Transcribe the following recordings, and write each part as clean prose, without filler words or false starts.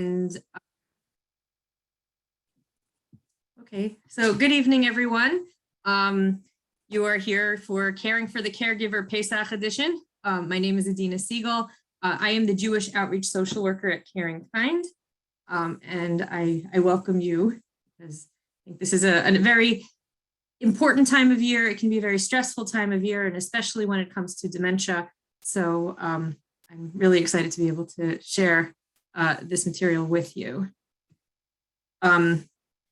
And okay, so good evening, everyone. You are here for Caring for the Caregiver Pesach edition. My name is Adina Siegel. I am the Jewish Outreach Social Worker at Caring Kind, and I welcome you because I think this is a very important time of year. It can be a very stressful time of year, and especially when it comes to dementia. So I'm really excited to be able to share this material with you.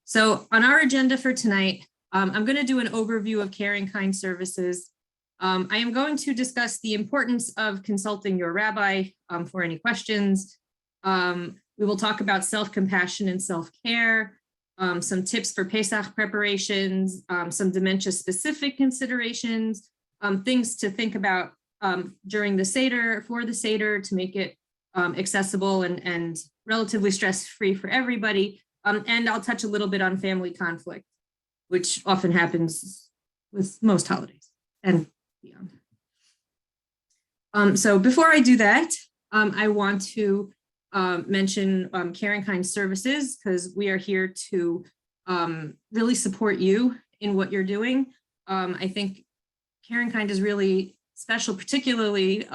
So on our agenda for tonight, I'm going to do an overview of Caring Kind services. I am going to discuss the importance of consulting your rabbi for any questions. We will talk about self-compassion and self-care, some tips for Pesach preparations, some dementia-specific considerations, things to think about during the Seder, for the Seder, to make it accessible and relatively stress-free for everybody. And I'll touch a little bit on family conflict, which often happens with most holidays and beyond. So before I do that, I want to mention Caring Kind services, because we are here to really support you in what you're doing. I think Caring Kind is really special, particularly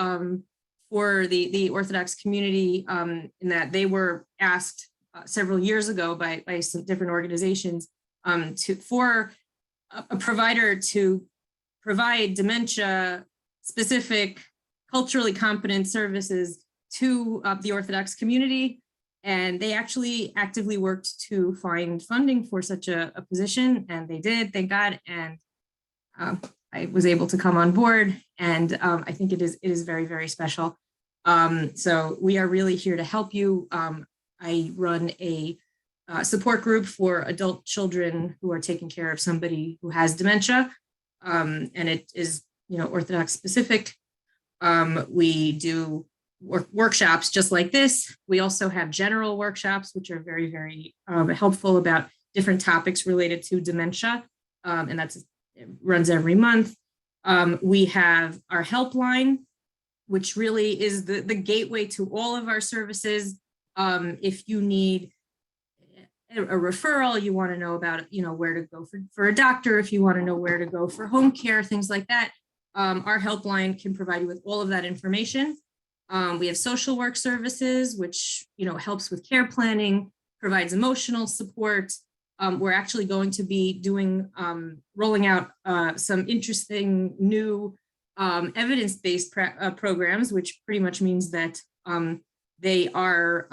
for the Orthodox community, in that they were asked several years ago by some different organizations for a provider to provide dementia-specific, culturally competent services to the Orthodox community. And they actually actively worked to find funding for such a position, and they did, thank God. And I was able to come on board, and I think it is very, very special. So we are really here to help you. I run a support group for adult children who are taking care of somebody who has dementia, and it is, Orthodox specific. We do workshops just like this. We also have general workshops, which are very, very helpful about different topics related to dementia, and it runs every month. We have our helpline, which really is the gateway to all of our services. If you need a referral, you want to know about, where to go for a doctor, if you want to know where to go for home care, things like that, our helpline can provide you with all of that information. We have social work services, which, helps with care planning, provides emotional support. We're actually going to be doing, rolling out some interesting new evidence-based programs, which pretty much means that they are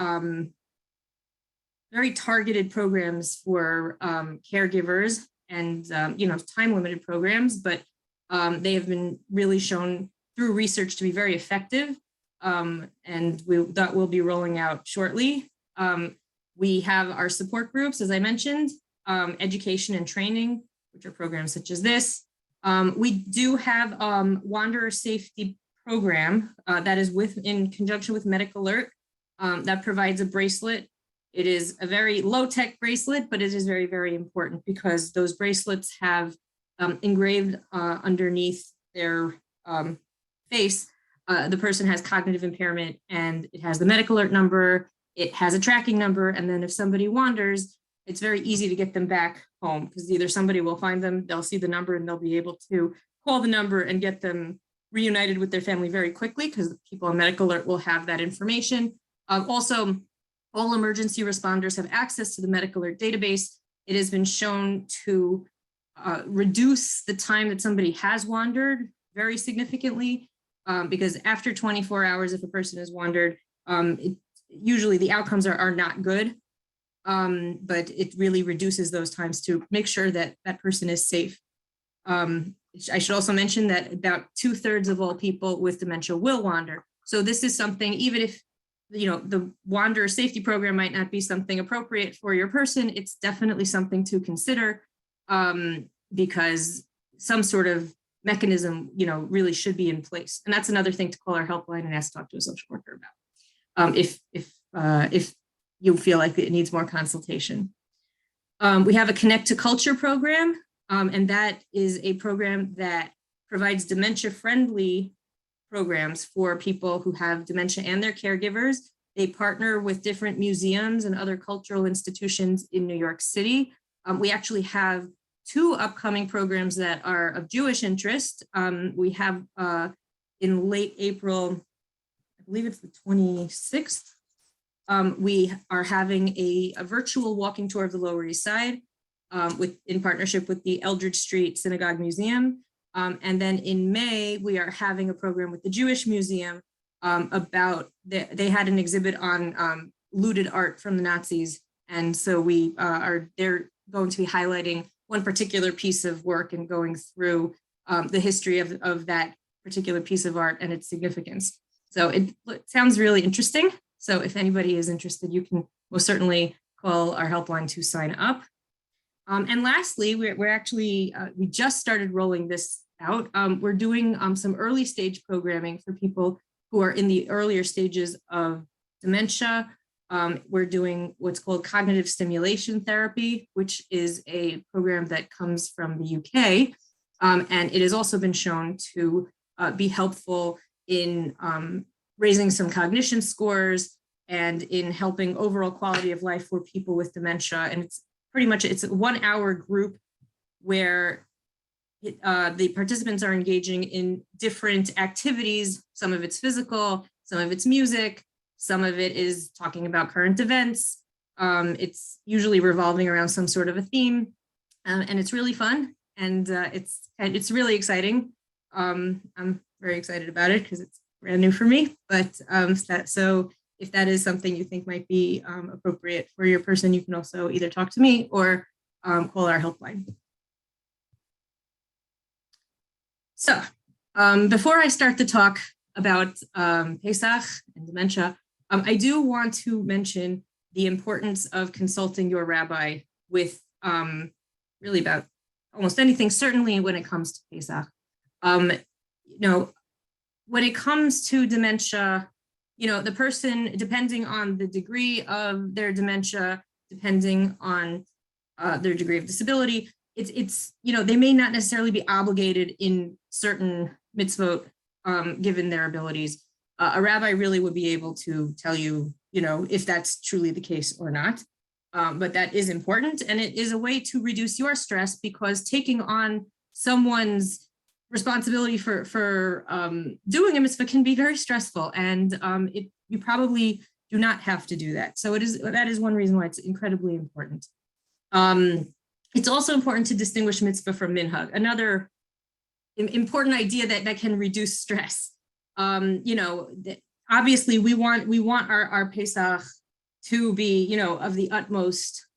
very targeted programs for caregivers and, time-limited programs, but they have been really shown through research to be very effective, and that will be rolling out shortly. We have our support groups, as I mentioned, education and training, which are programs such as this. We do have Wanderer Safety program that is in conjunction with Medic Alert, that provides a bracelet. It is a very low-tech bracelet, but it is very, very important because those bracelets have engraved underneath their face, the person has cognitive impairment, and it has the Medic Alert number, it has a tracking number, and then if somebody wanders, it's very easy to get them back home, because either somebody will find them, they'll see the number, and they'll be able to call the number and get them reunited with their family very quickly, because the people on Medic Alert will have that information. Also, all emergency responders have access to the Medic Alert database. It has been shown to reduce the time that somebody has wandered very significantly, because after 24 hours, if a person has wandered, usually the outcomes are not good, but it really reduces those times to make sure that that person is safe. I should also mention that about 2/3 of all people with dementia will wander. So this is something, even if the Wanderer Safety Program might not be something appropriate for your person, it's definitely something to consider, because some sort of mechanism, really should be in place. And that's another thing to call our helpline and ask to talk to a social worker about, if you feel like it needs more consultation. We have a Connect to Culture program, and that is a program that provides dementia-friendly programs for people who have dementia and their caregivers. They partner with different museums and other cultural institutions in New York City. We actually have 2 upcoming programs that are of Jewish interest. We have in late April, I believe it's the 26th, we are having a virtual walking tour of the Lower East Side in partnership with the Eldridge Street Synagogue Museum. And then in May, we are having a program with the Jewish Museum about, they had an exhibit on looted art from the Nazis. And so they're going to be highlighting one particular piece of work and going through the history of that particular piece of art and its significance. So it sounds really interesting. So if anybody is interested, you can most certainly call our helpline to sign up. And lastly, we're actually, we just started rolling this out. We're doing some early stage programming for people who are in the earlier stages of dementia. We're doing what's called cognitive stimulation therapy, which is a program that comes from the UK. And it has also been shown to be helpful in raising some cognition scores and in helping overall quality of life for people with dementia. And it's pretty much, it's a 1-hour group where the participants are engaging in different activities. Some of it's physical, some of it's music, some of it is talking about current events. It's usually revolving around some sort of a theme, and it's really fun, and it's really exciting. I'm very excited about it because it's brand new for me, but so if that is something you think might be appropriate for your person, you can also either talk to me or call our helpline. So before I start the talk about Pesach and dementia, I do want to mention the importance of consulting your rabbi with really about almost anything, certainly when it comes to Pesach. You know, when it comes to dementia, you know, the person, depending on the degree of their dementia, depending on their degree of disability, it's you know, they may not necessarily be obligated in certain mitzvot given their abilities. A rabbi really would be able to tell you, you know, if that's truly the case or not. But that is important, and it is a way to reduce your stress, because taking on someone's responsibility for doing a mitzvah can be very stressful, and you probably do not have to do that. So that is one reason why it's incredibly important. It's also important to distinguish mitzvah from minhag, another important idea that can reduce stress. You know, obviously we want our Pesach to be, you know, of the utmost,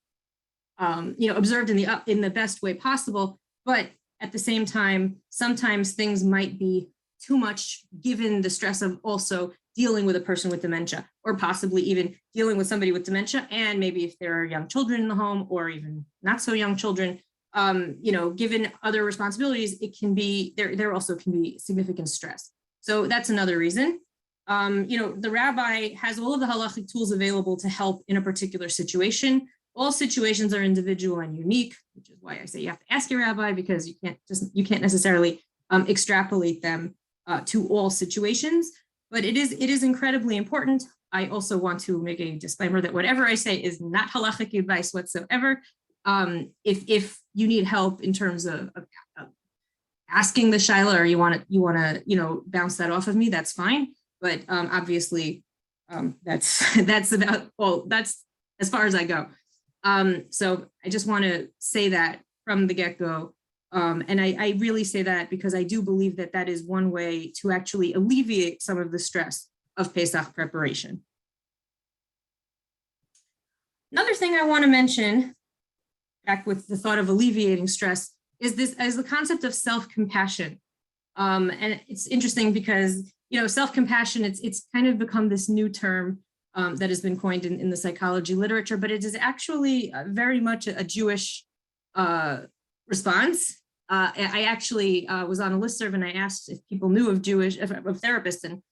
you know, observed in the best way possible, but at the same time, sometimes things might be too much given the stress of also dealing with a person with dementia, or possibly even dealing with somebody with dementia, and maybe if there are young children in the home, or even not so young children, you know, given other responsibilities, it can be, there also can be significant stress. So that's another reason. You know, the rabbi has all of the halachic tools available to help in a particular situation. All situations are individual and unique, which is why I say you have to ask your rabbi, because you can't necessarily extrapolate them to all situations. But it is incredibly important. I also want to make a disclaimer that whatever I say is not halachic advice whatsoever. If you need help in terms of asking the shaila, or you want to you know, bounce that off of me, that's fine. But obviously, that's about, well, that's as far as I go. So I just want to say that from the get-go. And I really say that because I do believe that that is one way to actually alleviate some of the stress of Pesach preparation. Another thing I want to mention, back with the thought of alleviating stress, is the concept of self-compassion. And it's interesting because, you know, self-compassion, it's kind of become this new term that has been coined in the psychology literature, but it is actually very much a Jewish response. I actually was on a listserv, and I asked if people knew of therapists, and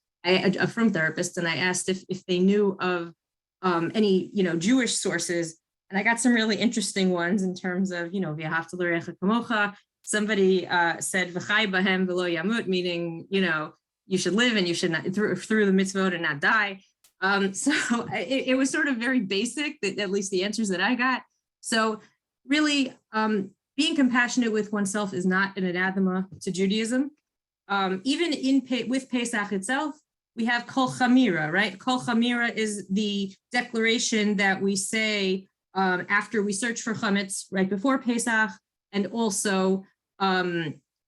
from therapists, and I asked if they knew of any, you know, Jewish sources, and I got some really interesting ones in terms of, you know, v'ahavta l'reacha kamocha. Somebody said v'chai bahem v'lo yamut, meaning, you know, you should live and you should not through the mitzvot and not die. So it was sort of very basic, at least the answers that I got. So really, being compassionate with oneself is not an anathema to Judaism. Even with Pesach itself, we have Kol Chamira, right? Kol Chamira is the declaration that we say after we search for chametz right before Pesach, and also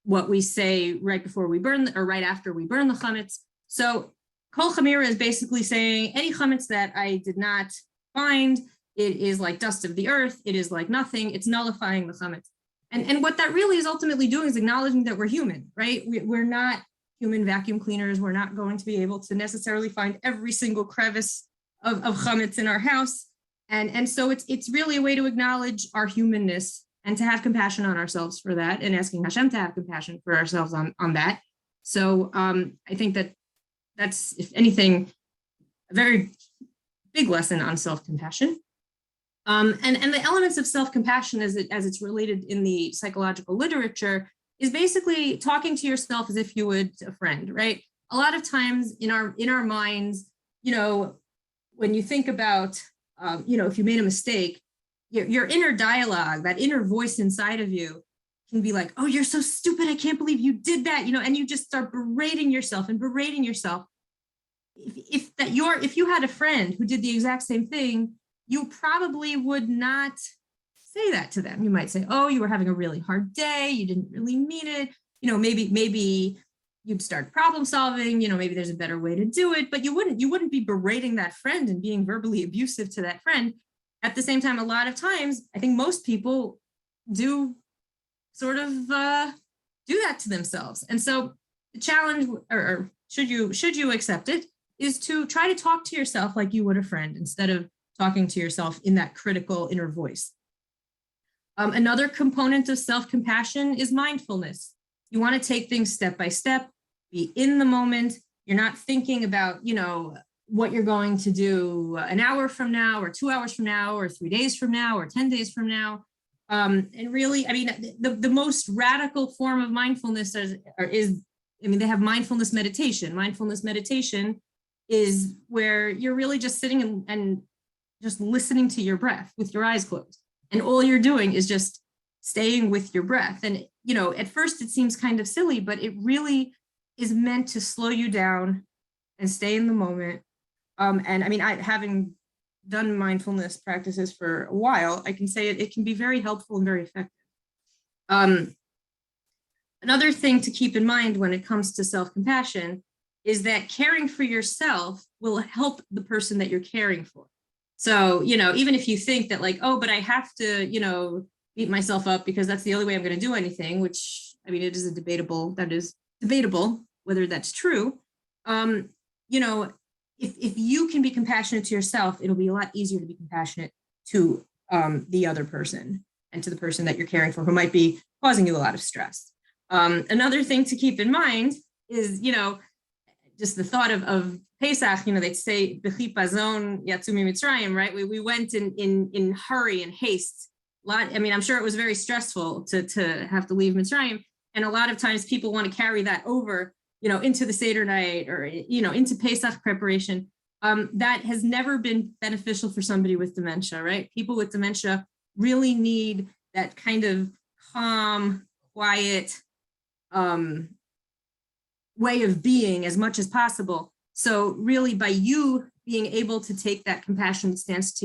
what we say right before we burn, or right after we burn the chametz. So Kol Chamira is basically saying any chametz that I did not find, it is like dust of the earth, it is like nothing, it's nullifying the chametz. And what that really is ultimately doing is acknowledging that we're human, right? We're not human vacuum cleaners. We're not going to be able to necessarily find every single crevice of chametz in our house. And so it's really a way to acknowledge our humanness and to have compassion on ourselves for that, and asking Hashem to have compassion for ourselves on that. So I think that's, if anything, a very big lesson on self-compassion. And the elements of self-compassion as it's related in the psychological literature is basically talking to yourself as if you would a friend, right? A lot of times in our minds, when you think about, if you made a mistake, your inner dialogue, that inner voice inside of you can be like, oh, you're so stupid, I can't believe you did that, and you just start berating yourself. If you had a friend who did the exact same thing, you probably would not say that to them. You might say, oh, you were having a really hard day, you didn't really mean it. Maybe you'd start problem solving, maybe there's a better way to do it, but you wouldn't be berating that friend and being verbally abusive to that friend. At the same time, a lot of times, I think most people do sort of do that to themselves. And so the challenge, or should you accept it, is to try to talk to yourself like you would a friend, instead of talking to yourself in that critical inner voice. Another component of self-compassion is mindfulness. You want to take things step by step, be in the moment. You're not thinking about, what you're going to do an hour from now, or 2 hours from now, or 3 days from now, or 10 days from now. And really, the most radical form of mindfulness is they have mindfulness meditation. Mindfulness meditation is where you're really just sitting and just listening to your breath with your eyes closed. And all you're doing is just staying with your breath. And, at first it seems kind of silly, but it really is meant to slow you down and stay in the moment. Having done mindfulness practices for a while, I can say it can be very helpful and very effective. Another thing to keep in mind when it comes to self-compassion is that caring for yourself will help the person that you're caring for. So, even if you think that like, oh, but I have to, beat myself up because that's the only way I'm going to do anything, which, it is debatable whether that's true. If you can be compassionate to yourself, it'll be a lot easier to be compassionate to the other person and to the person that you're caring for, who might be causing you a lot of stress. Another thing to keep in mind is, just the thought of Pesach, they'd say, B'chipazon yatzu miMitzrayim, right? We went in hurry and haste. I'm sure it was very stressful to have to leave Mitzrayim. And a lot of times people want to carry that over, into the Seder night, or, into Pesach preparation. That has never been beneficial for somebody with dementia, right? People with dementia really need that kind of calm, quiet way of being as much as possible. So really, by you being able to take that compassionate stance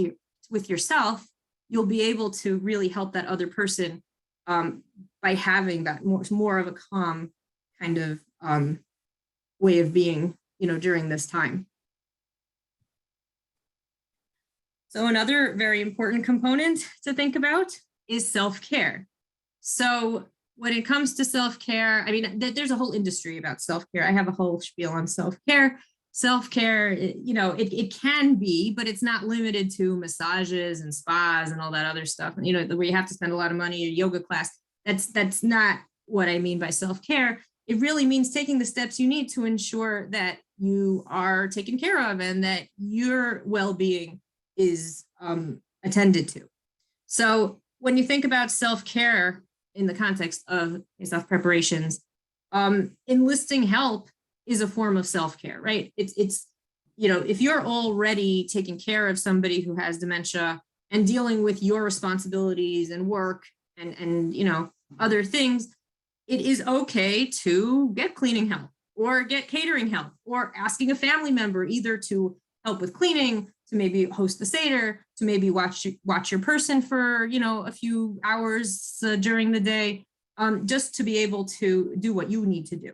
with yourself, you'll be able to really help that other person by having that more of a calm kind of way of being, during this time. So another very important component to think about is self-care. So when it comes to self-care, there's a whole industry about self-care. I have a whole spiel on self-care. Self-care, it can be, but it's not limited to massages and spas and all that other stuff. Where you have to spend a lot of money, a yoga class. That's not what I mean by self-care. It really means taking the steps you need to ensure that you are taken care of and that your well-being is attended to. So when you think about self-care in the context of Pesach preparations, enlisting help is a form of self-care, right? It's if you're already taking care of somebody who has dementia and dealing with your responsibilities and work and other things, it is okay to get cleaning help or get catering help or asking a family member either to help with cleaning, to maybe host the Seder, to maybe watch your person for, a few hours during the day, just to be able to do what you need to do.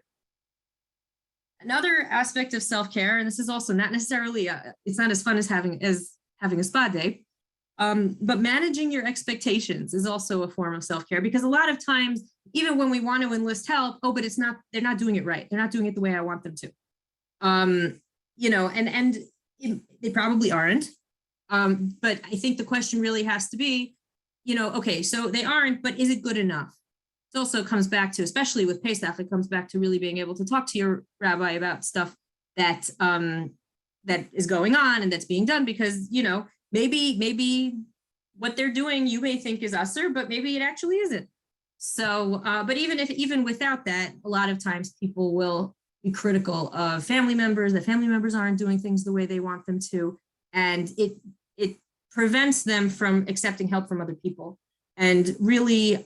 Another aspect of self-care, and this is also not necessarily, it's not as fun as having a spa day, but managing your expectations is also a form of self-care, because a lot of times, even when we want to enlist help, but they're not doing it right. They're not doing it the way I want them to. They probably aren't. But I think the question really has to be, okay, so they aren't, but is it good enough? It also comes back to, especially with Pesach, it comes back to really being able to talk to your rabbi about stuff that that is going on and that's being done, because, maybe what they're doing you may think is usher, but maybe it actually isn't. So, but even without that, a lot of times people will be critical of family members, that family members aren't doing things the way they want them to. And it prevents them from accepting help from other people. And really,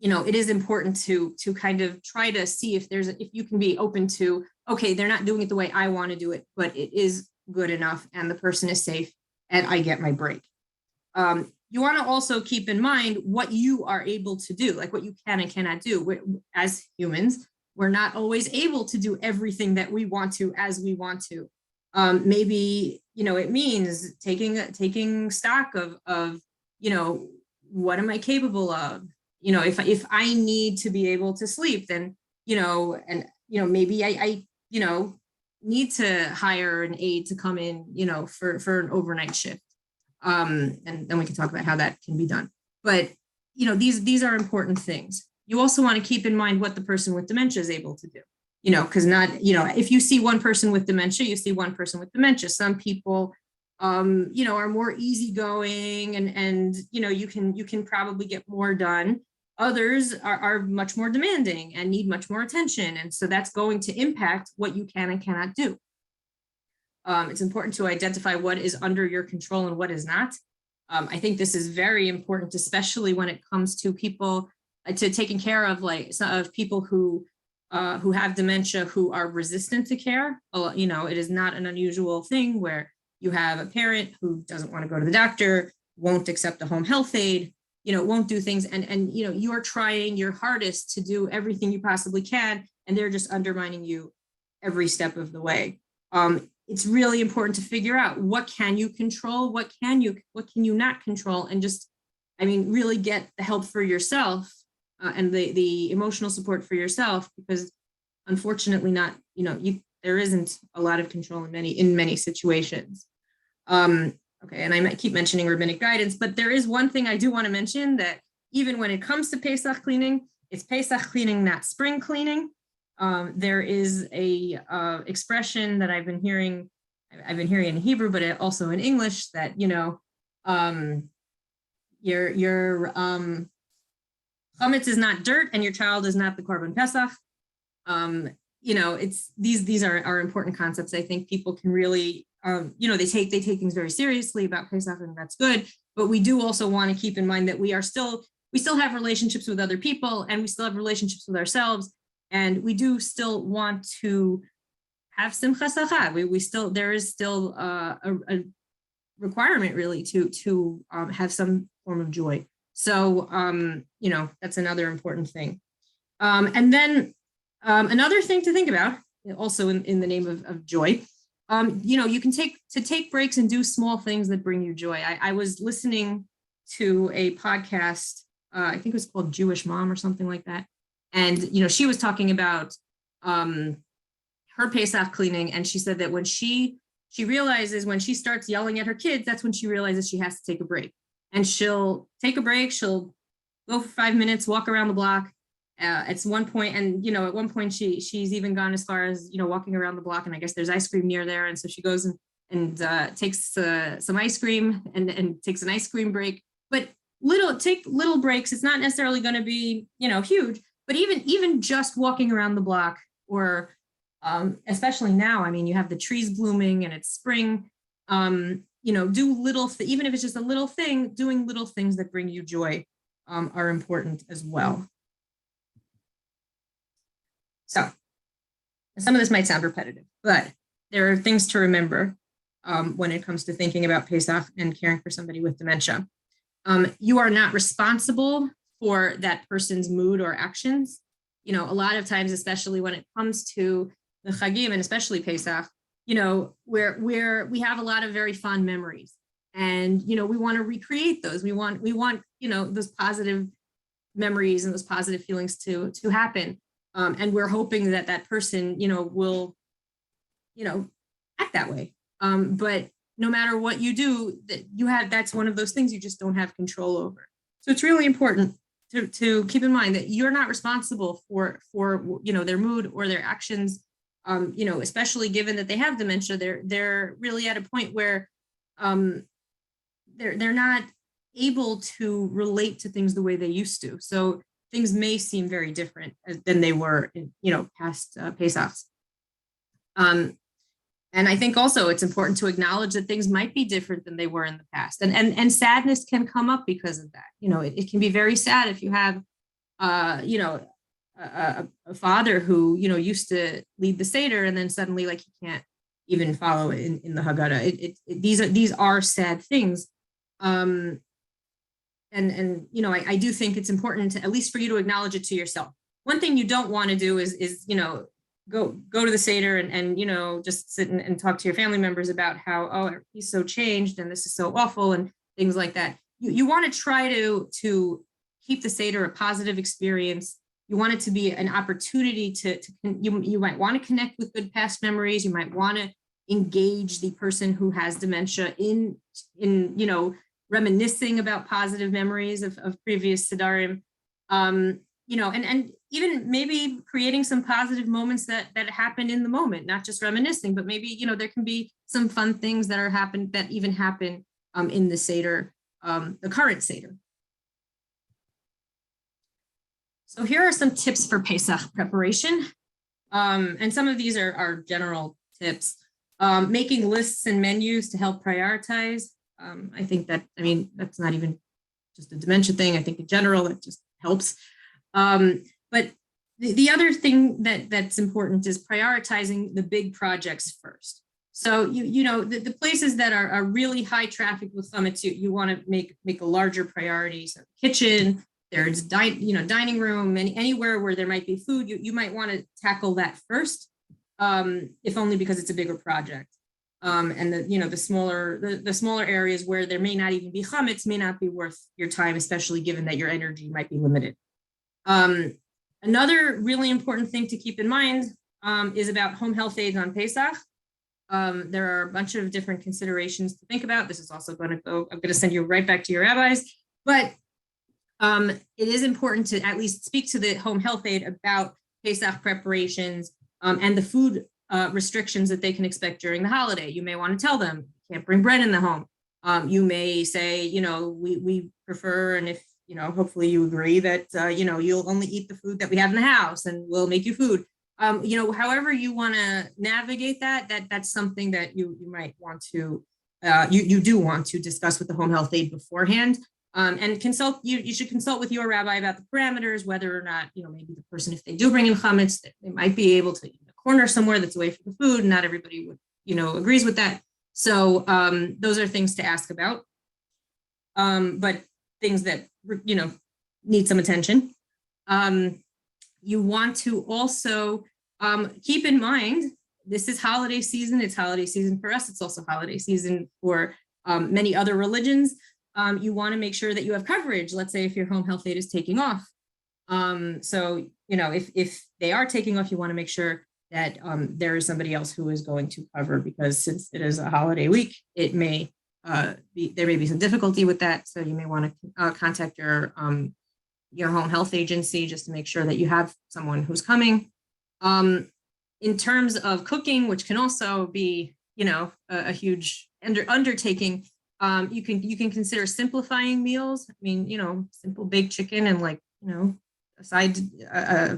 it is important to kind of try to see if you can be open to, okay, they're not doing it the way I want to do it, but it is good enough and the person is safe and I get my break. You want to also keep in mind what you are able to do, like what you can and cannot do. As humans, we're not always able to do everything that we want to as we want to. Maybe, it means taking stock of, what am I capable of? If I need to be able to sleep, then, maybe I need to hire an aide to come in, for an overnight shift. And then we can talk about how that can be done. But, these are important things. You also want to keep in mind what the person with dementia is able to do, because if you see one person with dementia, you see one person with dementia. Some people, are more easygoing and you can probably get more done. Others are much more demanding and need much more attention. And so that's going to impact what you can and cannot do. It's important to identify what is under your control and what is not. I think this is very important, especially when it comes to people, to taking care of of people who have dementia, who are resistant to care. It is not an unusual thing where you have a parent who doesn't want to go to the doctor, won't accept a home health aide, won't do things. And you are trying your hardest to do everything you possibly can, and they're just undermining you every step of the way. It's really important to figure out what can you control, what can you not control, and just, really get the help for yourself and the emotional support for yourself, because unfortunately there isn't a lot of control in many situations. Okay, and I might keep mentioning rabbinic guidance, but there is one thing I do want to mention, that even when it comes to Pesach cleaning, it's Pesach cleaning, not spring cleaning. There is a expression that I've been hearing in Hebrew, but also in English, that your chametz is not dirt and your child is not the korban Pesach. It's these are important concepts. I think people can really they take things very seriously about Pesach, and that's good. But we do also want to keep in mind that we still have relationships with other people, and we still have relationships with ourselves. And we do still want to have simchas chag. There is still a requirement really to have some form of joy. So that's another important thing. And then another thing to think about, also in the name of joy, you can take breaks and do small things that bring you joy. I was listening to a podcast, I think it was called Jewish Mom or something like that. And, she was talking about her Pesach cleaning. And she said that when she realizes, when she starts yelling at her kids, that's when she realizes she has to take a break. And she'll take a break. She'll go for 5 minutes, walk around the block. At one point, and, at one point she's even gone as far as, walking around the block. And I guess there's ice cream near there. And so she goes and takes some ice cream and takes an ice cream break. But take little breaks. It's not necessarily going to be, huge. But even just walking around the block, or especially now. I mean, you have the trees blooming and it's spring. Do even if it's just a little thing, doing little things that bring you joy are important as well. So some of this might sound repetitive, but there are things to remember when it comes to thinking about Pesach and caring for somebody with dementia. You are not responsible for that person's mood or actions. A lot of times, especially when it comes to the Chagim and especially Pesach, where we have a lot of very fond memories, and we want to recreate those. We want those positive memories and those positive feelings to happen, and we're hoping that that person will act that way. But no matter what you do, that's one of those things you just don't have control over. So it's really important to keep in mind that you're not responsible for their mood or their actions. Especially given that they have dementia, they're really at a point where they're not able to relate to things the way they used to. So things may seem very different than they were in past Pesachs. And I think also it's important to acknowledge that things might be different than they were in the past, and sadness can come up because of that. It can be very sad if you have a father who used to lead the Seder, and then suddenly he can't even follow it in the Haggadah. These are sad things, and I do think it's important to, at least for you to acknowledge it to yourself. One thing you don't want to do is go to the Seder and just sit and talk to your family members about how, oh, he's so changed and this is so awful and things like that. You want to try to keep the Seder a positive experience. You want it to be an opportunity you might want to connect with good past memories. You might want to engage the person who has dementia in reminiscing about positive memories of previous Sedarim, and even maybe creating some positive moments that happen in the moment, not just reminiscing, but maybe there can be some fun things that happen in the Seder, the current Seder. So here are some tips for Pesach preparation. And some of these are general tips. Making lists and menus to help prioritize. I think that's not even just a dementia thing. I think in general, it just helps. But the other thing that's important is prioritizing the big projects first. So the places that are really high traffic with chametz, you want to make a larger priority. So kitchen, there's dining room, anywhere where there might be food, you might want to tackle that first, if only because it's a bigger project. And the smaller areas where there may not even be chametz may not be worth your time, especially given that your energy might be limited. Another really important thing to keep in mind is about home health aides on Pesach. There are a bunch of different considerations to think about. This is also I'm going to send you right back to your rabbis, but it is important to at least speak to the home health aide about Pesach preparations and the food restrictions that they can expect during the holiday. You may want to tell them, you can't bring bread in the home. You may say, we prefer, and if hopefully you agree that, you'll only eat the food that we have in the house and we'll make you food. However you want to navigate that's something that you might want to, you do want to discuss with the home health aide beforehand, and you should consult with your rabbi about the parameters, whether or not, maybe the person, if they do bring in chametz, they might be able to eat in a corner somewhere that's away from the food. Not everybody would, agrees with that. So those are things to ask about. But things that, need some attention. You want to also keep in mind, this is holiday season. It's holiday season for us. It's also holiday season for many other religions. You want to make sure that you have coverage. Let's say if your home health aide is taking off. So, if they are taking off, you want to make sure that there is somebody else who is going to cover, because since it is a holiday week, it may there may be some difficulty with that. So you may want to contact your home health agency just to make sure that you have someone who's coming. In terms of cooking, which can also be, a huge undertaking, you can consider simplifying meals. I mean, simple baked chicken and a side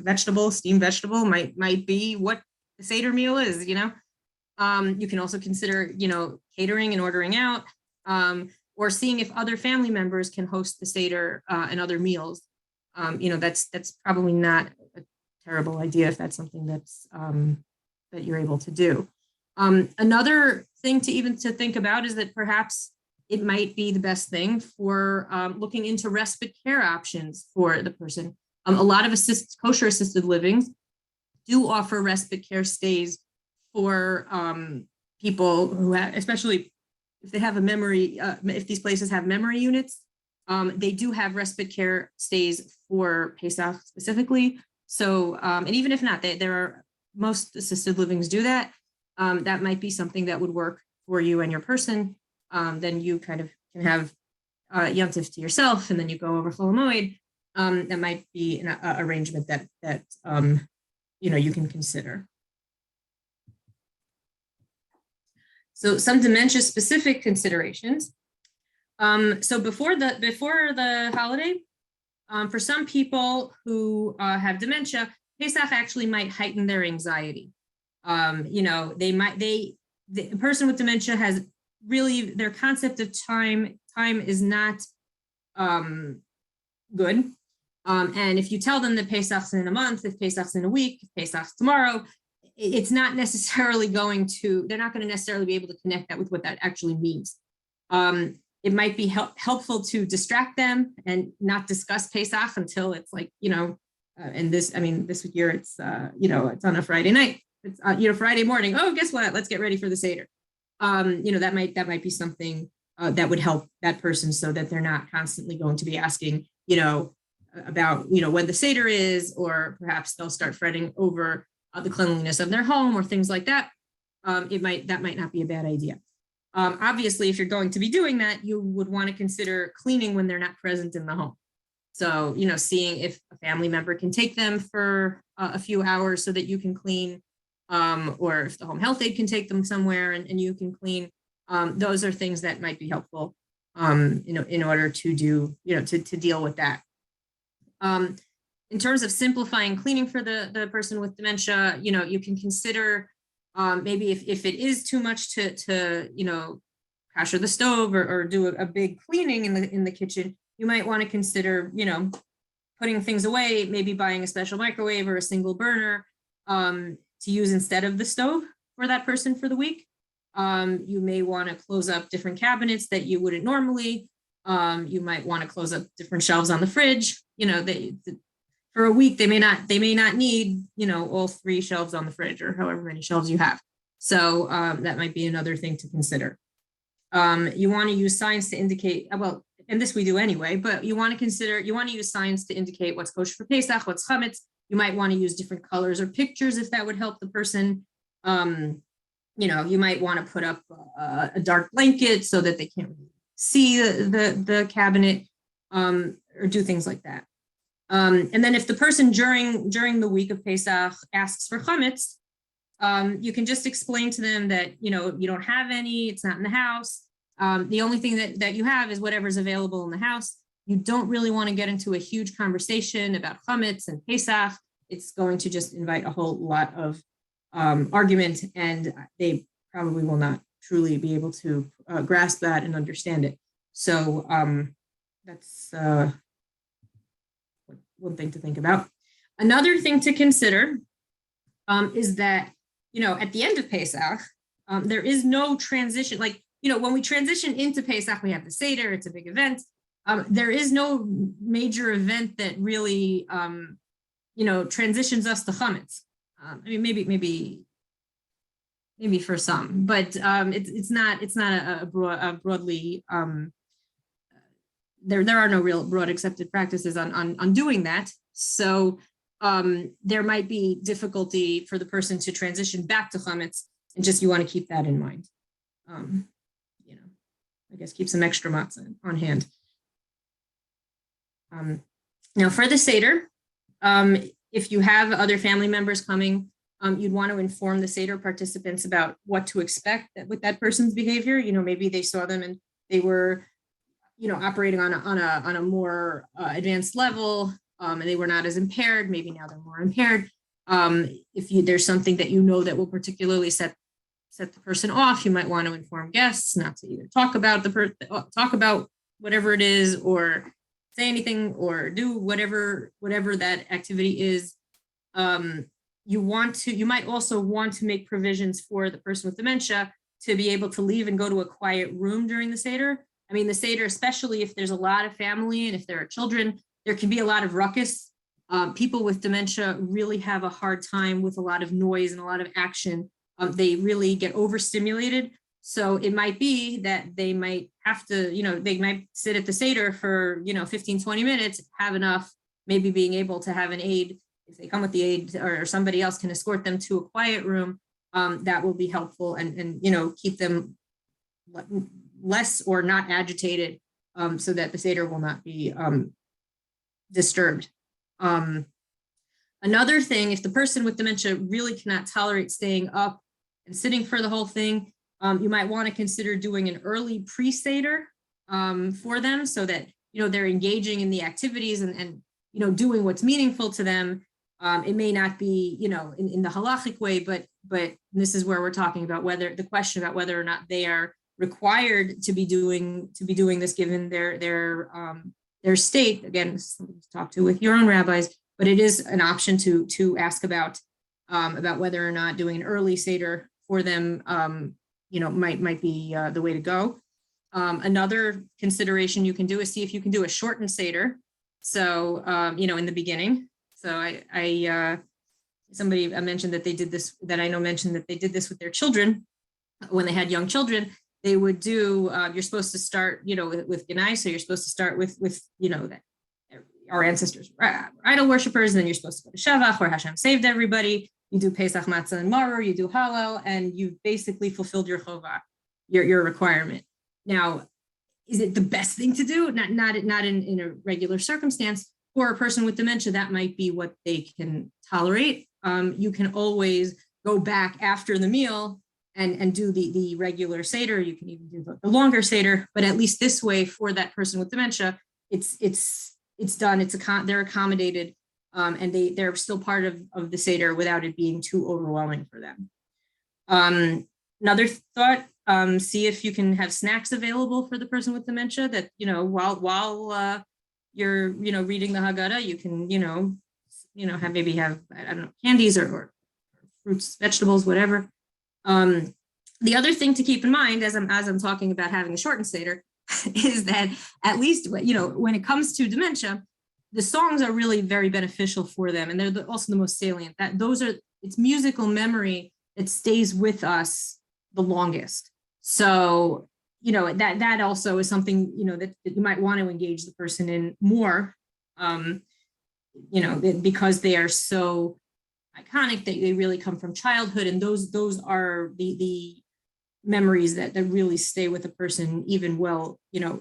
vegetable, steamed vegetable might be what the Seder meal is, you know. You can also consider, you know, catering and ordering out, or seeing if other family members can host the Seder and other meals. You know, that's probably not a terrible idea if that's something that's that you're able to do. Another thing to think about is that perhaps it might be the best thing for looking into respite care options for the person. A lot of kosher assisted livings do offer respite care stays for people who have, especially if they have a memory, if these places have memory units, they do have respite care stays for Pesach specifically. So, and even if not, there are, most assisted livings do that. That might be something that would work for you and your person. Then you kind of can have Yom Tov to yourself, and then you go over Chol Hamoed. That might be an arrangement that you know, you can consider. So some dementia specific considerations. So before the holiday, for some people who have dementia, Pesach actually might heighten their anxiety. You know, the person with dementia has really, their concept of time is not good. And if you tell them that Pesach's in a month, if Pesach's in a week, if Pesach's tomorrow, it's not necessarily going to, they're not going to necessarily be able to connect that with what that actually means. It might be helpful to distract them and not discuss Pesach until it's like, you know, and this year it's, you know, it's on a Friday night. It's, you know, Friday morning. Oh, guess what? Let's get ready for the Seder. You know, that might be something that would help that person so that they're not constantly going to be asking, you know, about, you know, when the Seder is, or perhaps they'll start fretting over the cleanliness of their home or things like that. That might not be a bad idea. Obviously, if you're going to be doing that, you would want to consider cleaning when they're not present in the home. So, you know, seeing if a family member can take them for a few hours so that you can clean, or if the home health aide can take them somewhere and you can clean. Those are things that might be helpful, you know, in order to do, you know, to deal with that. In terms of simplifying cleaning for the person with dementia, you know, you can consider maybe if it is too much to you know, pressure the stove or do a big cleaning in the kitchen, you might want to consider, you know, putting things away, maybe buying a special microwave or a single burner to use instead of the stove for that person for the week. You may want to close up different cabinets that you wouldn't normally. You might want to close up different shelves on the fridge. You know, for a week, they may not need, you know, all 3 shelves on the fridge or however many shelves you have. So that might be another thing to consider. You want to use signs to indicate, well, and this we do anyway, but you want to use signs to indicate what's kosher for Pesach, what's chametz. You might want to use different colors or pictures if that would help the person. You know, you might want to put up a dark blanket so that they can't see the cabinet, or do things like that. And then if the person during the week of Pesach asks for chametz, you can just explain to them that, you know, you don't have any, it's not in the house. The only thing that you have is whatever's available in the house. You don't really want to get into a huge conversation about chametz and Pesach. It's going to just invite a whole lot of argument, and they probably will not truly be able to grasp that and understand it. So that's one thing to think about. Another thing to consider is that, you know, at the end of Pesach, there is no transition. Like, you know, when we transition into Pesach, we have the Seder, it's a big event. There is no major event that really, you know, transitions us to chametz. I mean, maybe for some, but it's not a broadly, there are no real broad accepted practices on doing that. So there might be difficulty for the person to transition back to chametz, and just you want to keep that in mind. You know, I guess keep some extra matzah on hand. Now for the Seder, if you have other family members coming, you'd want to inform the Seder participants about what to expect with that person's behavior. You know, maybe they saw them and they were, you know, operating on a more advanced level, and they were not as impaired. Maybe now they're more impaired. If there's something that you know that will particularly set the person off, you might want to inform guests not to either talk about whatever it is, or say anything, or do whatever that activity is. You might also want to make provisions for the person with dementia to be able to leave and go to a quiet room during the Seder. I mean, the Seder, especially if there's a lot of family and if there are children, there can be a lot of ruckus. People with dementia really have a hard time with a lot of noise and a lot of action. They really get overstimulated. So it might be that they might have to, they might sit at the Seder for, 15, 20 minutes, have enough, maybe being able to have an aide, if they come with the aide, or somebody else can escort them to a quiet room. That will be helpful, and keep them less or not agitated, so that the Seder will not be disturbed. Another thing, if the person with dementia really cannot tolerate staying up and sitting for the whole thing, you might want to consider doing an early pre-Seder for them, so that they're engaging in the activities and doing what's meaningful to them. It may not be in the halachic way, but this is where we're talking about the question about whether or not they are required to be doing this given their state. Again, this is something to talk to with your own rabbis, but it is an option to ask about whether or not doing an early Seder for them might be the way to go. Another consideration you can do is see if you can do a shortened Seder. So in the beginning. So somebody mentioned that they did this, that I know mentioned that they did this with their children when they had young children. They would do, you're supposed to start, with Genai. So you're supposed to start with that our ancestors were idol worshipers, and then you're supposed to go to Shavach, where Hashem saved everybody. You do Pesach, Matzah, and Maror, you do Hallel, and you've basically fulfilled your chova, your requirement. Now, is it the best thing to do? Not in a regular circumstance. For a person with dementia, that might be what they can tolerate. You can always go back after the meal and do the regular Seder. You can even do the longer Seder, but at least this way, for that person with dementia, it's done. They're accommodated, and they're still part of the Seder without it being too overwhelming for them. Another thought: see if you can have snacks available for the person with dementia. That while you're reading the Haggadah, you can have I don't know, candies or fruits, vegetables, whatever. The other thing to keep in mind as I'm talking about having a shortened Seder is that at least when it comes to dementia, the songs are really very beneficial for them, and they're also the most salient. It's musical memory that stays with us the longest. So that also is something that you might want to engage the person in more, because they are so iconic, that they really come from childhood, and those are the memories that really stay with a person even well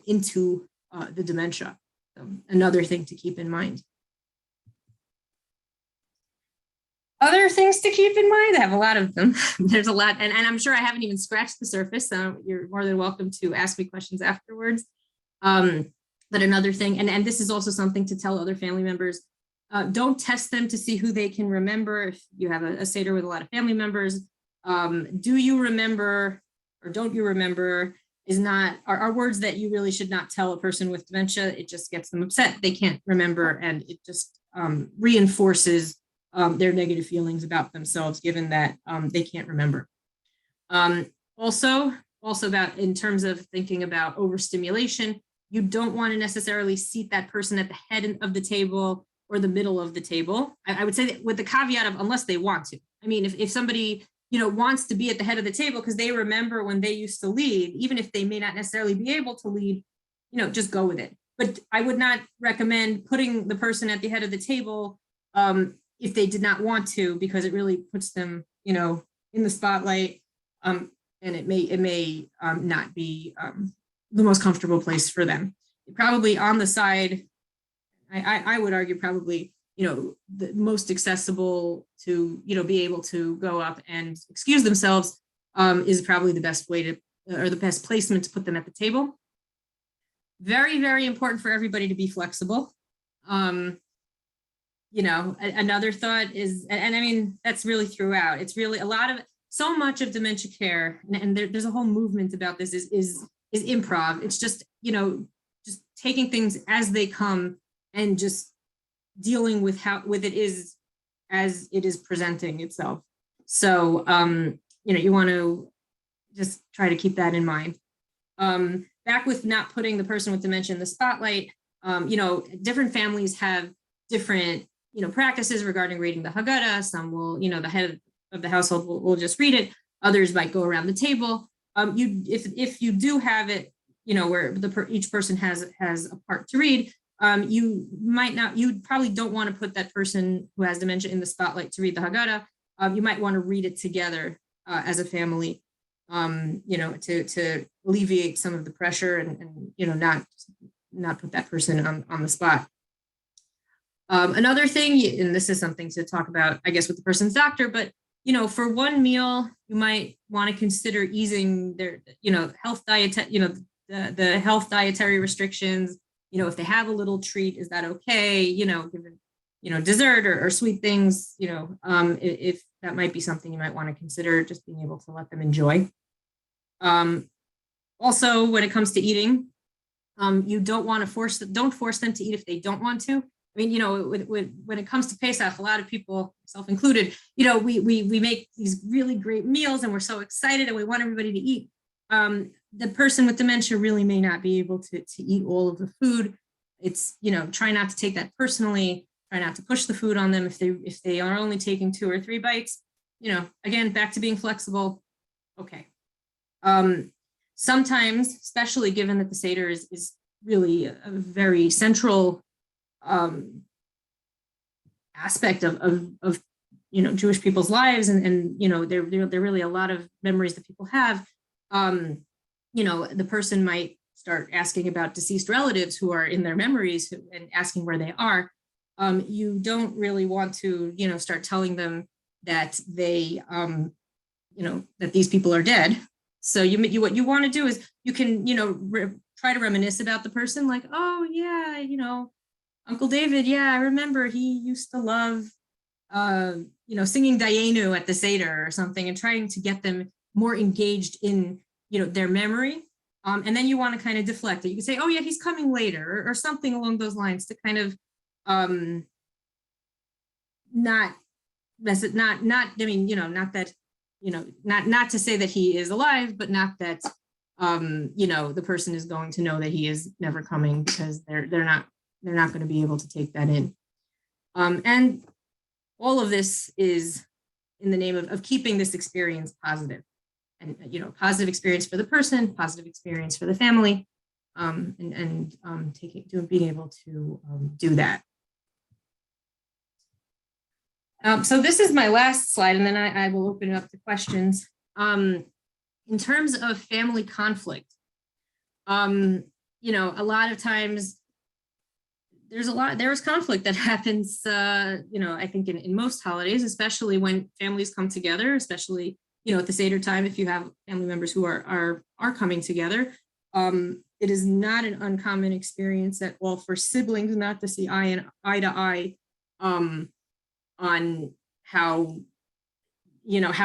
into the dementia. So another thing to keep in mind. Other things to keep in mind, I have a lot of them. There's a lot, and I'm sure I haven't even scratched the surface, so you're more than welcome to ask me questions afterwards. But another thing, and this is also something to tell other family members, don't test them to see who they can remember. If you have a Seder with a lot of family members, do you remember or don't you remember are words that you really should not tell a person with dementia. It just gets them upset. They can't remember, and it just reinforces their negative feelings about themselves, given that they can't remember. Also about, in terms of thinking about overstimulation, you don't want to necessarily seat that person at the head of the table or the middle of the table. I would say that with the caveat of unless they want to. I mean, if somebody wants to be at the head of the table because they remember when they used to lead, even if they may not necessarily be able to lead, just go with it. But I would not recommend putting the person at the head of the table if they did not want to, because it really puts them, in the spotlight, and it may not be the most comfortable place for them. Probably on the side, I would argue probably, the most accessible to, be able to go up and excuse themselves is probably the best way to, or the best placement to put them at the table. Very, very important for everybody to be flexible. Another thought is, and I mean, that's really throughout. It's really so much of dementia care, and there's a whole movement about this is improv. It's just, just taking things as they come and just dealing with it is as it is presenting itself. So, you want to just try to keep that in mind. Back with not putting the person with dementia in the spotlight, different families have different, practices regarding reading the Haggadah. Some will, the head of the household will just read it. Others might go around the table. If you do have it, where each person has a part to read, you probably don't want to put that person who has dementia in the spotlight to read the Haggadah. You might want to read it together as a family, to alleviate some of the pressure and not put that person on the spot. Another thing, and this is something to talk about, I guess, with the person's doctor, but for one meal, you might want to consider easing their, health diet, the health dietary restrictions. If they have a little treat, is that okay? Given, dessert or sweet things, if that might be something you might want to consider, just being able to let them enjoy. Also, when it comes to eating, you don't want to don't force them to eat if they don't want to. I mean, when it comes to Pesach, a lot of people, self included, we make these really great meals and we're so excited and we want everybody to eat. The person with dementia really may not be able to eat all of the food. It's, try not to take that personally, try not to push the food on them if they are only taking 2 or 3 bites. Again, back to being flexible. Okay. Sometimes, especially given that the Seder is really a very central aspect of Jewish people's lives, and there really a lot of memories that people have. The person might start asking about deceased relatives who are in their memories and asking where they are. You don't really want to start telling them that they that these people are dead. So what you want to do is you can try to reminisce about the person, like, oh yeah, Uncle David, yeah, I remember he used to love, singing Dayenu at the Seder or something, and trying to get them more engaged in, their memory. And then you want to kind of deflect it. You can say, oh yeah, he's coming later, or something along those lines to kind of not to say that he is alive, but not that, the person is going to know that he is never coming, because they're not going to be able to take that in. And all of this is in the name of keeping this experience positive, and, positive experience for the person, positive experience for the family, and being able to do that. So this is my last slide, and then I will open it up to questions. In terms of family conflict, a lot of times there's conflict that happens, I think in most holidays, especially when families come together, especially, at the Seder time, if you have family members who are coming together. It is not an uncommon experience for siblings not to see eye to eye on how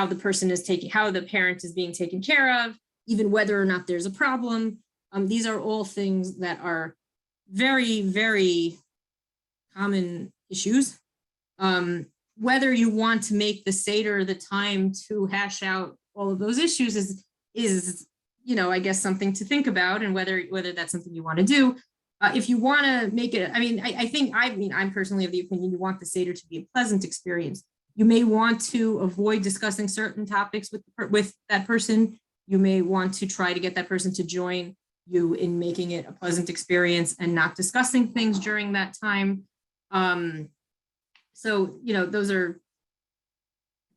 the person is how the parent is being taken care of, even whether or not there's a problem. These are all things that are very, very common issues. Whether you want to make the Seder the time to hash out all of those issues is I guess something to think about, and whether that's something you want to do. If you want to make it, I'm personally of the opinion you want the Seder to be a pleasant experience. You may want to avoid discussing certain topics with that person. You may want to try to get that person to join you in making it a pleasant experience and not discussing things during that time. So,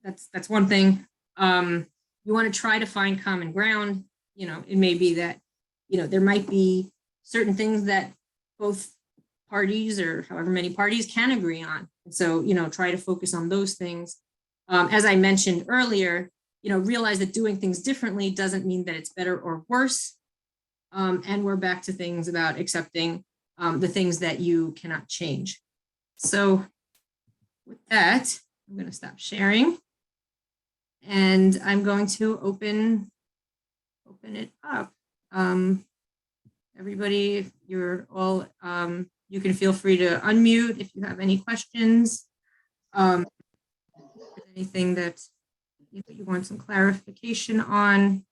that's one thing. You want to try to find common ground. It may be that, there might be certain things that both parties, or however many parties, can agree on. And so, try to focus on those things. As I mentioned earlier, realize that doing things differently doesn't mean that it's better or worse. And we're back to things about accepting the things that you cannot change. So with that, I'm going to stop sharing and I'm going to open it up. Everybody, if you're all, you can feel free to unmute if you have any questions. Anything that you want some clarification on,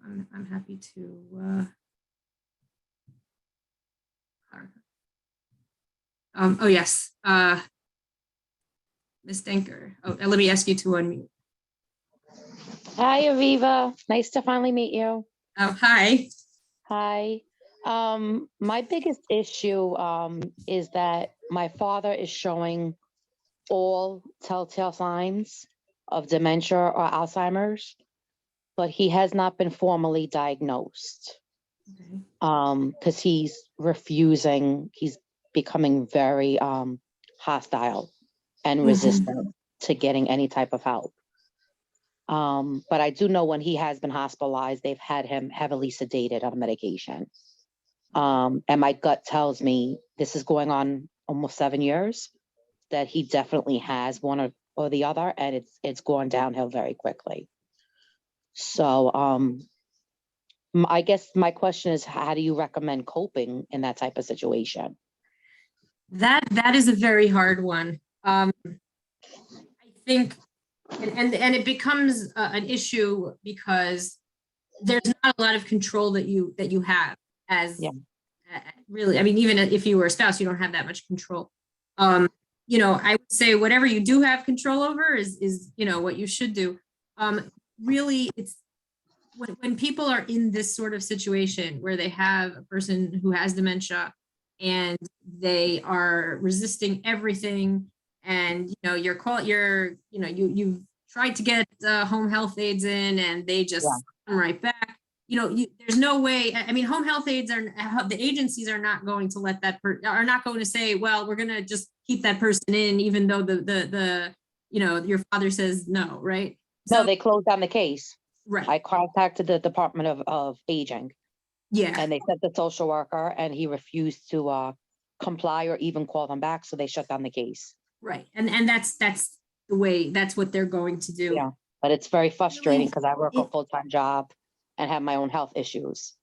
I'm happy to. Oh yes, Ms. Denker. Oh, let me ask you to unmute. Hi, Aviva. Nice to finally meet you. Oh, hi. Hi. My biggest issue is that my father is showing all telltale signs of dementia or Alzheimer's, but he has not been formally diagnosed. Okay. Because he's refusing, he's becoming very hostile and resistant to getting any type of help. But I do know when he has been hospitalized, they've had him heavily sedated on medication. And my gut tells me this is going on almost 7 years, that he definitely has one or the other, and it's gone downhill very quickly. So I guess my question is, how do you recommend coping in that type of situation? That is a very hard one. I think, and it becomes an issue because there's not a lot of control that you have as really. I mean, even if you were a spouse, you don't have that much control. You know, I would say whatever you do have control over is you know what you should do. Really, it's when people are in this sort of situation where they have a person who has dementia and they are resisting everything, and you know you've tried to get home health aides in and they just come right back. You know, there's no way. I mean, home health aides the agencies are not going to let are not going to say, well, we're going to just keep that person in, even though the you know your father says no, right? No, they closed down the case. Right. I contacted the Department of Aging. Yeah. And they sent the social worker, and he refused to comply or even call them back, so they shut down the case. Right, and that's the way. That's what they're going to do. Yeah, but it's very frustrating because I work a full-time job and have my own health issues.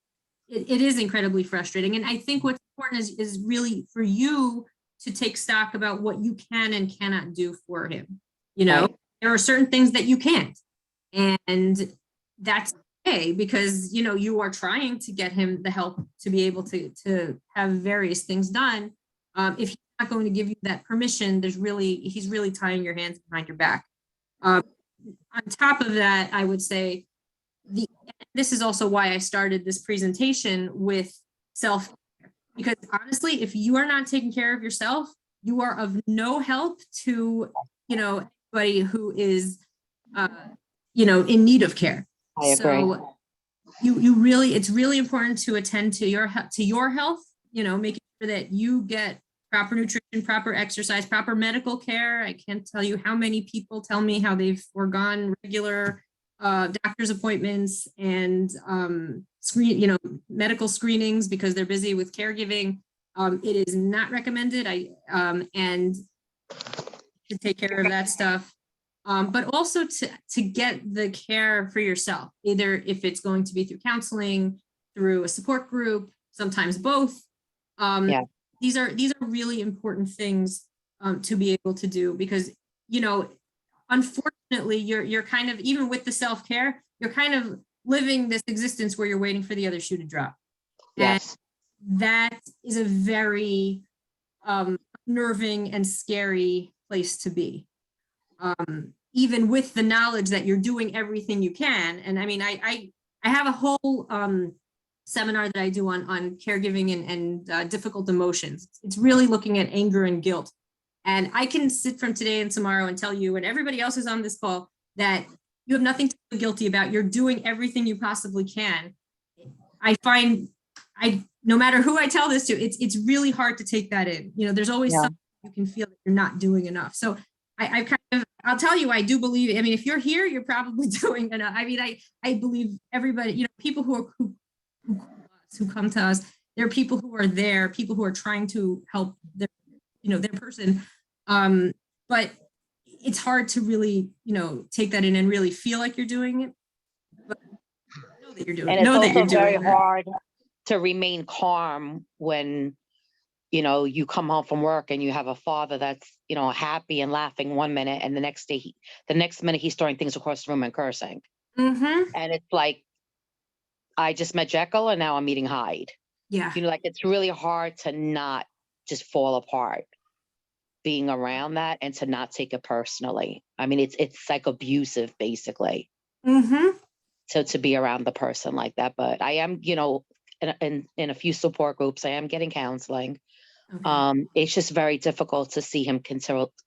It is incredibly frustrating, and I think what's important is really for you to take stock about what you can and cannot do for him. You know, there are certain things that you can't, and that's okay, because you know you are trying to get him the help to be able to have various things done. If he's not going to give you that permission, he's really tying your hands behind your back. On top of that, I would say this is also why I started this presentation with self-care, because honestly, if you are not taking care of yourself, you are of no help to anybody who is in need of care. I agree. So it's really important to attend to your health, making sure that you get proper nutrition, proper exercise, proper medical care. I can't tell you how many people tell me how they've foregone regular doctor's appointments and medical screenings because they're busy with caregiving. It is not recommended. And to take care of that stuff. But also to get the care for yourself, either if it's going to be through counseling, through a support group, sometimes both. These are really important things to be able to do, because unfortunately you're kind of, even with the self-care, you're kind of living this existence where you're waiting for the other shoe to drop. Yes. And that is a very unnerving and scary place to be. Even with the knowledge that you're doing everything you can. And I mean, I have a whole seminar that I do on caregiving and difficult emotions. It's really looking at anger and guilt. And I can sit from today and tomorrow and tell you, and everybody else is on this call, that you have nothing to feel guilty about. You're doing everything you possibly can. I find, no matter who I tell this to, it's really hard to take that in. There's always something you can feel that you're not doing enough. So I'll tell you, I do believe, I mean, if you're here, you're probably doing enough. I mean, I believe everybody, people who come to us, there are people who are there, people who are trying to help their person. but it's hard to really, take that in and really feel like you're doing it. But know that you're doing And it. it's Know that you're also very doing that. hard to remain calm when, you come home from work and you have a father that's, happy and laughing one minute, and the next minute he's throwing things across the room and cursing. Mm-hmm. And it's like, I just met Jekyll and now I'm meeting Hyde. Yeah. Like it's really hard to not just fall apart being around that and to not take it personally. I mean, it's like abusive basically. Mm-hmm. So to be around the person like that, but I am, in a few support groups, I am getting counseling. Okay. It's just very difficult to see him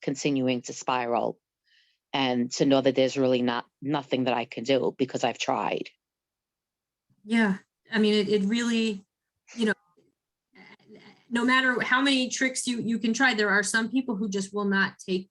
continuing to spiral, and to know that there's really nothing that I can do because I've tried. Yeah. I mean, it really, no matter how many tricks you can try, there are some people who just will not be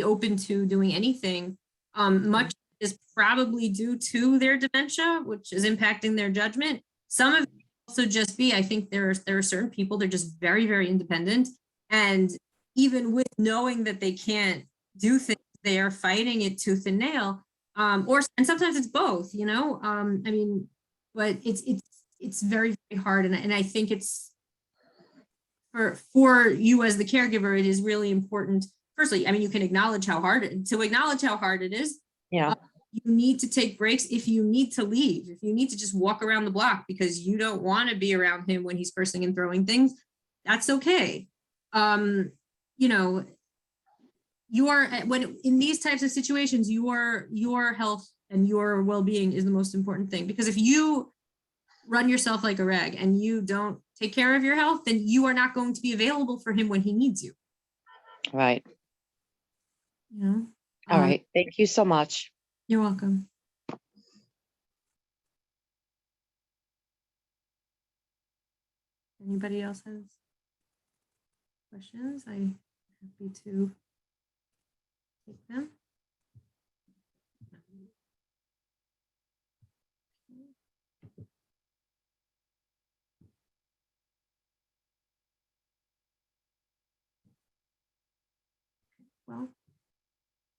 open to doing anything. Much is probably due to their dementia, which is impacting their judgment. Some of it also just be, I think there are certain people, they're just very, very independent. And even with knowing that they can't do things, they are fighting it tooth and nail. And sometimes it's both, I mean, but it's very, very hard. And I think it's for you as the caregiver, it is really important. Firstly, I mean, you can acknowledge how hard it is. Yeah. You need to take breaks if you need to leave, if you need to just walk around the block because you don't want to be around him when he's cursing and throwing things. That's okay. You are, when in these types of situations, your health and your well-being is the most important thing, because if you run yourself like a rag and you don't take care of your health, then you are not going to be available for him when he needs you. Right. All right. Thank you so much. You're welcome. Anybody else has questions? I'm happy to take them. Well,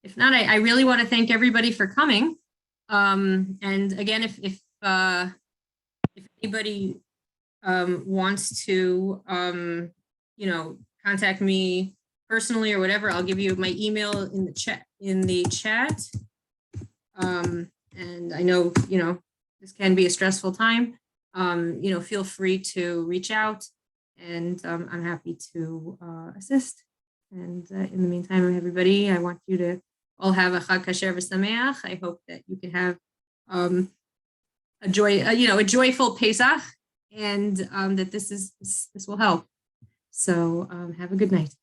if not, I really want to thank everybody for coming. And again, if anybody wants to, contact me personally or whatever, I'll give you my email in the chat. And I know, this can be a stressful time. Feel free to reach out, and I'm happy to assist. And in the meantime, everybody, I want you to all have a Chag Kasher v'Sameach. I hope that you can have a joyful Pesach, and that this will help. So have a good night.